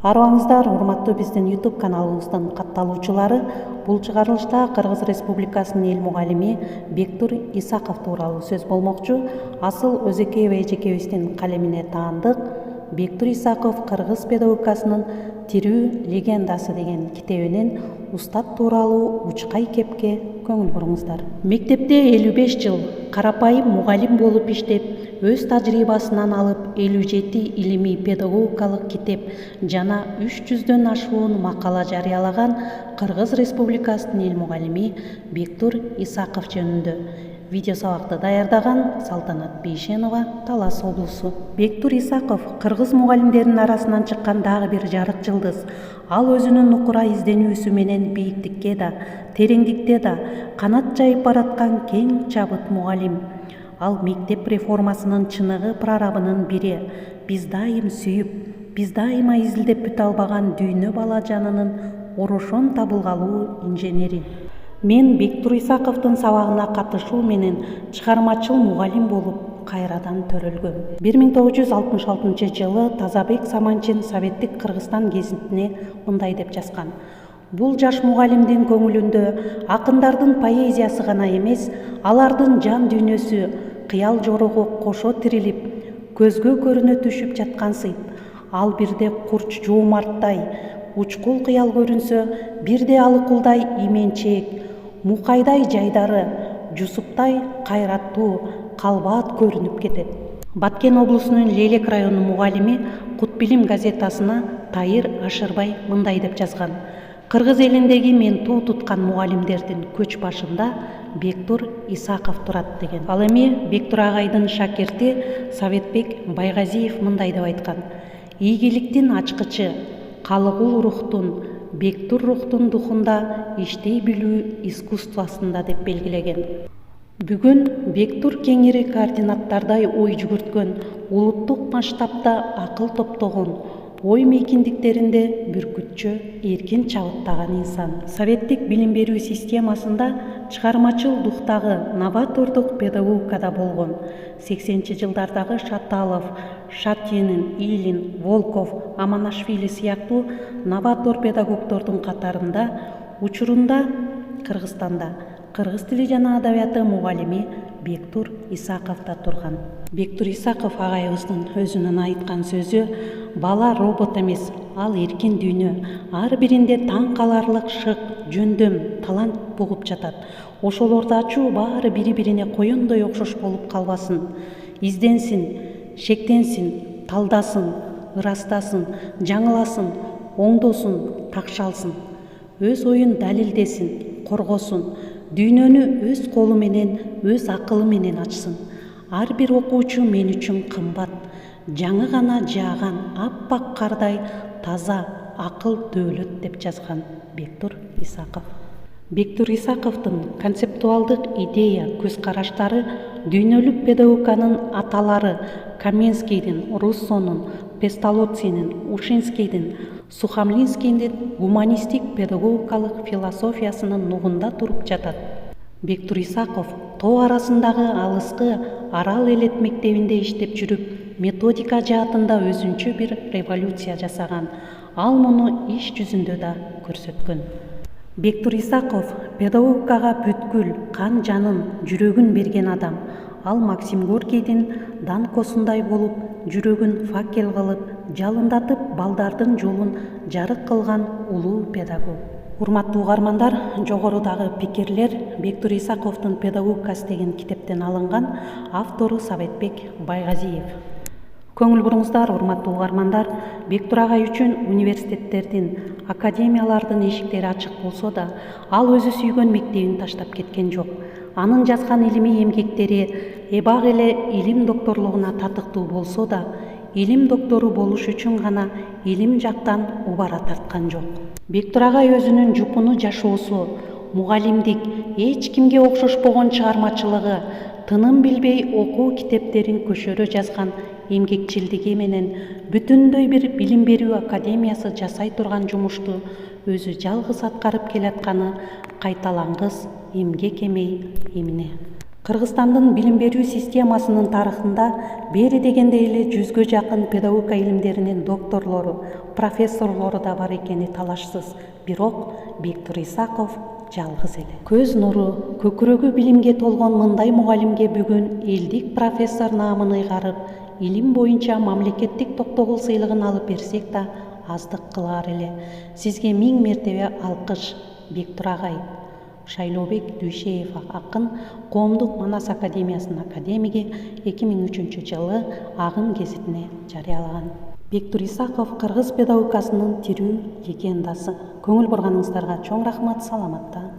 Арыбаңыздар, урматтуу биздин YouTube каналыбыздын катталуучулары. Бул чыгарылышта Кыргыз Республикасынын эл мугалими Бектур Исаков тууралуу сөз болмокчу. Асыл Өзекеева эжекебиздин калемине таандык. Бектур Исаков кыргыз педагогикасынын тирүү легендасы деген китебинен устат тууралуу учкай кепке көңүл буруңуздар. Мектепте 55 жыл карапайым мугалим болуп иштеп, өз тажрыйбасынан алып 57 илимий педагогикалык китеп жана 300дөн ашуун макала жарыялаган Кыргыз Республикасынын эл мугалими Бектур Исаков жөнүндө видео сабакты даярдаган Салтанат Бейшенова, Талас облусу. Бектур Исаков кыргыз мугалимдеринин арасынан чыккан дагы бир жарык жылдыз. Ал өзүнүн нукура изденүүсү менен бийиктикке да, тереңдикте да канат жайып бараткан кең чабыт мугалим. Ал мектеп реформасынын чыныгы прорабынын бири. Биз дайым сүйүп, биз дайыма изилдеп бүтө албаган дүйнө бала жанынын орошон табылгалуу инженери. Мен Бектур Исаковдун сабагына катышуу менен чыгармачыл мугалим болуп кайрадан төрөлгөм. 1966 жылы Тазабек Саманчин Советтик Кыргызстан гезитине мындай деп жазган: бул жаш мугалимдин көңүлүндө акындардын поэзиясы гана эмес, алардын жан дүйнөсү, кыял жорогу кошо тирилип, көзгө көрүнө түшүп жаткансыйт. Ал бирде курч жуумарттай, учкул кыял көрүнсө, бирде алыкулдай именчек, мукайдай жайдары, жусуптай кайраттуу, калбаат көрүнүп кетет. Баткен облусунун Лелек районунун мугалими Кутбилим газетасына Тайыр Ашырбай мындай деп жазган: кыргыз элиндеги мен туу туткан мугалимдердин көч башында Бектур Исаков турат деген. Ал эми Бектур агайдын шакирти Советбек Байгазиев мындай деп айткан: ийгиликтин ачкычы, калыгул рухтун, Бектур рухтун духунда иштей билүү искусствосунда деп белгилеген. Бүгүн Бектур кеңири координаттардай ой жүгүрткөн, улуттук масштабта акыл топтогон, ой мейкиндиктеринде бүркүтчү, эркин чабыттаган инсан. Советтик билим берүү системасында чыгармачыл духтагы, новатордук педагогикада болгон. 80-жылдардагы Шаталов, Шатенин, Илин, Волков, Аманашвили сыяктуу новатор педагогдордун катарында учурунда Кыргызстанда кыргыз тили жана адабияты мугалими Бектур Исаков да турган. Бектур Исаков агайыбыздын өзүнүн айткан сөзү: бала робот эмес, ал эркин дүйнө. Ар биринде таң каларлык шык, жөндөм, талант бугуп жатат. Ошолорду баары бири-бирине коюндай окшош болуп калбасын. Изденсин, шектенсин, талдасын, ырастасын, жаңыласын, оңдосун, такшалсын. Өз оюн далилдесин, коргосун. Дүйнөнү өз колу менен, өз акылы менен ачсын. Ар бир окуучу мен үчүн кымбат. Жаңы гана жааган аппак кардай таза акыл дөөлөт деп жазган Бектур Исаков. Бектур Исаковдун концептуалдык идея, көз караштары дүйнөлүк педагогиканын аталары Каменскийдин, Руссонун, Песталоццинин, Ушинскийдин, Сухомлинскийдин гуманистик педагогикалык философиясынын нугунда туруп жатат. Бектур Исаков тоо арасындагы алыскы Арал элет мектебинде иштеп жүрүп, методика жаатында өзүнчө бир революция жасаган. Ал муну иш жүзүндө да көрсөткөн. Бектур Исаков педагогикага бүткүл кан жанын, жүрөгүн берген адам. Ал Максим Горкийдин данкосундай болуп, жүрөгүн факел кылып, жалындатып балдардын жолун жарык кылган улуу педагог. Урматтуу угармандар, жогорудагы пикирлер Бектур Исаковдун педагогикасы деген китептен алынган. Автору Советбек Байгазиев. Көңүл буруңуздар, урматтуу угармандар, Бектур агай үчүн университеттердин, академиялардын эшиктери ачык болсо да, ал өзү сүйгөн мектебин таштап кеткен жок. Анын жазган илимий эмгектери эбак эле илим докторлугуна татыктуу болсо да, илим доктору болуш үчүн гана илим жактан убара тарткан жок. Бектур агай өзүнүн жупуну жашоосу, мугалимдик, эч кимге окшошпогон чыгармачылыгы, тыным билбей окуу китептерин көшөрө жазган эмгекчилдиги менен бүтүндөй бир билим берүү академиясы жасай турган жумушту өзү жалгыз аткарып келатканы кайталангыс эмгек эмей эмне. Кыргызстандын билим берүү системасынын тарыхында бери дегенде эле 100гө жакын педагогика илимдеринин докторлору, профессорлору да бар экени талашсыз. Бирок Бектур Исаков жалгыз эле. Көз нуру, көкүрөгү билимге толгон мындай мугалимге бүгүн элдик профессор наамын ыйгарып, илим боюнча мамлекеттик токтогул сыйлыгын алып берсек да аздык кылаар эле. Сизге 1000 мертебе алкыш, Бектур агай. Шайлообек Дүйшеев акын, Коомдук Манас академиясынын академиги 2003 жылы Агым гезитине жарыялаган. Бектур Исаков кыргыз педагогикасынын тирүү легендасы. Көңүл бурганыңыздарга чоң рахмат, саламатта